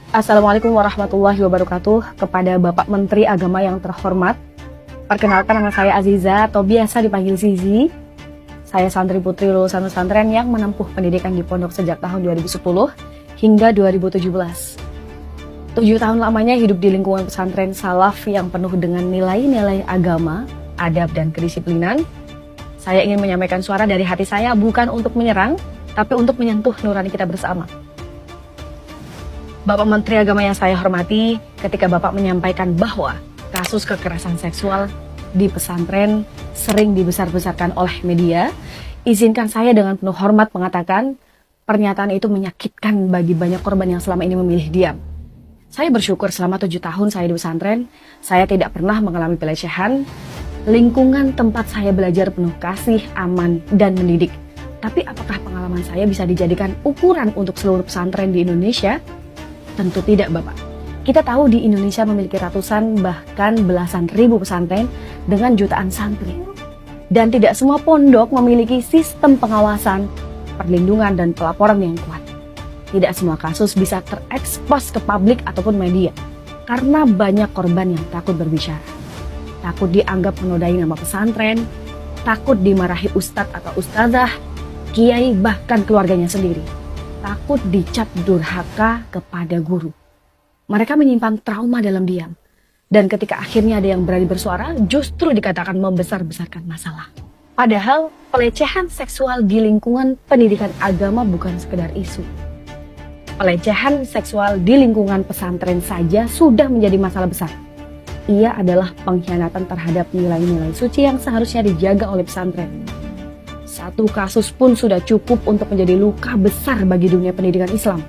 Assalamualaikum warahmatullahi wabarakatuh. Kepada Bapak Menteri Agama yang terhormat, perkenalkan nama saya Aziza atau biasa dipanggil Zizi. Saya santri putri lulusan pesantren yang menempuh pendidikan di pondok sejak tahun 2010 hingga 2017. 7 tahun lamanya hidup di lingkungan pesantren salaf yang penuh dengan nilai-nilai agama, adab, dan kedisiplinan. Saya ingin menyampaikan suara dari hati saya bukan untuk menyerang, tapi untuk menyentuh nurani kita bersama. Bapak Menteri Agama yang saya hormati, ketika Bapak menyampaikan bahwa kasus kekerasan seksual di pesantren sering dibesar-besarkan oleh media, izinkan saya dengan penuh hormat mengatakan pernyataan itu menyakitkan bagi banyak korban yang selama ini memilih diam. Saya bersyukur selama 7 tahun saya di pesantren, saya tidak pernah mengalami pelecehan. Lingkungan tempat saya belajar penuh kasih, aman, dan mendidik. Tapi apakah pengalaman saya bisa dijadikan ukuran untuk seluruh pesantren di Indonesia? Tentu tidak, Bapak. Kita tahu di Indonesia memiliki ratusan bahkan belasan ribu pesantren dengan jutaan santri. Dan tidak semua pondok memiliki sistem pengawasan, perlindungan, dan pelaporan yang kuat. Tidak semua kasus bisa terekspos ke publik ataupun media, karena banyak korban yang takut berbicara. Takut dianggap menodai nama pesantren, takut dimarahi ustadz atau ustazah, kiai, bahkan keluarganya sendiri. Takut dicap durhaka kepada guru. Mereka menyimpan trauma dalam diam. Dan ketika akhirnya ada yang berani bersuara, justru dikatakan membesar-besarkan masalah. Padahal pelecehan seksual di lingkungan pendidikan agama bukan sekedar isu. Pelecehan seksual di lingkungan pesantren saja sudah menjadi masalah besar. Ia adalah pengkhianatan terhadap nilai-nilai suci yang seharusnya dijaga oleh pesantren. Satu kasus pun sudah cukup untuk menjadi luka besar bagi dunia pendidikan Islam.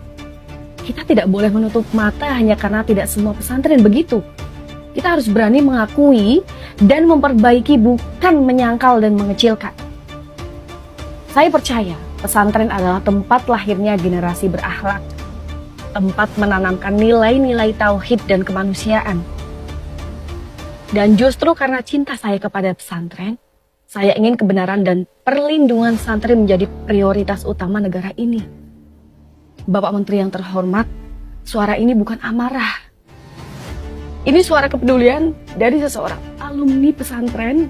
Kita tidak boleh menutup mata hanya karena tidak semua pesantren begitu. Kita harus berani mengakui dan memperbaiki, bukan menyangkal dan mengecilkan. Saya percaya pesantren adalah tempat lahirnya generasi berakhlak, tempat menanamkan nilai-nilai tauhid dan kemanusiaan. Dan justru karena cinta saya kepada pesantren, saya ingin kebenaran dan perlindungan santri menjadi prioritas utama negara ini. Bapak Menteri yang terhormat, suara ini bukan amarah. Ini suara kepedulian dari seseorang alumni pesantren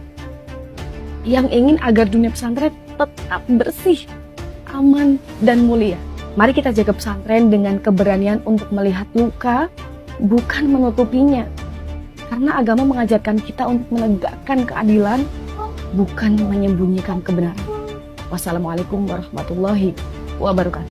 yang ingin agar dunia pesantren tetap bersih, aman, dan mulia. Mari kita jaga pesantren dengan keberanian untuk melihat luka, bukan menutupinya. Karena agama mengajarkan kita untuk menegakkan keadilan, bukan menyembunyikan kebenaran. Wassalamualaikum warahmatullahi wabarakatuh.